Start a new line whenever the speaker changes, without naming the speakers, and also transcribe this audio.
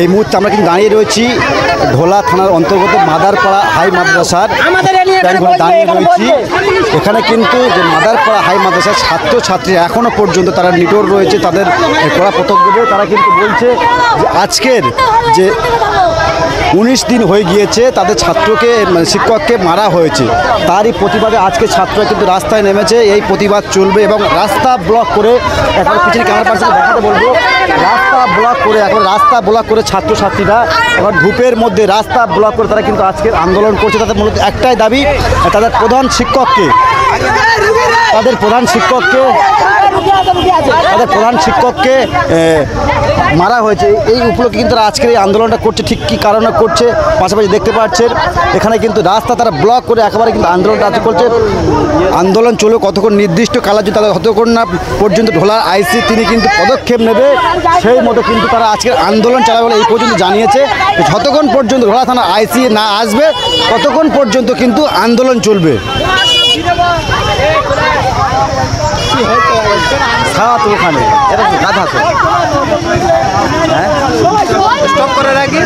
এই মুহূর্তে আমরা কিন্তু দাঁড়িয়ে রয়েছি ঢোলা থানার অন্তর্গত মাদারপাড়া হাই মাদ্রাসার দাঁড়িয়ে রয়েছি। এখানে কিন্তু যে মাদারপাড়া হাই মাদ্রাসার ছাত্রছাত্রী এখনও পর্যন্ত তারা নিটোর রয়েছে, তাদের কড়া পতঙ্গ। তারা কিন্তু বলছে যে আজকের যে 19 দিন হয়ে গিয়েছে তাদের ছাত্রকে শিক্ষককে মারা হয়েছে, তারই প্রতিবাদে আজকে ছাত্ররা কিন্তু রাস্তায় নেমেছে। এই প্রতিবাদ চলবে এবং রাস্তা ব্লক করে, এখন পিছনে ক্যামেরা পার্সনকে দেখাতে বলবো, রাস্তা ব্লক করে ছাত্রছাত্রীরা এখন ধূপের মধ্যে রাস্তা ব্লক করে তারা কিন্তু আজকের আন্দোলন করছে। তাদের মূলত একটাই দাবি, তাদের প্রধান শিক্ষককে মারা হয়েছে। এই উপলক্ষে কিন্তু তারা আজকের এই আন্দোলনটা করছে। ঠিক কী কারণে করছে পাশাপাশি দেখতে পাচ্ছেন এখানে কিন্তু রাস্তা তারা ব্লক করে একেবারে কিন্তু আন্দোলনটা করছে। আন্দোলন চলে কতক্ষণ নির্দিষ্ট কালার তাদের যতক্ষণ না পর্যন্ত ঢোলার আইসি তিনি কিন্তু পদক্ষেপ নেবে সেই মতো কিন্তু তারা আজকের আন্দোলন চালাবে বলে এই পর্যন্ত জানিয়েছে। যতক্ষণ পর্যন্ত ঢোলা থানার আইসি না আসবে ততক্ষণ পর্যন্ত কিন্তু আন্দোলন চলবে। ওখানে এটা গাধা তো হ্যাঁ স্টপ করার আগে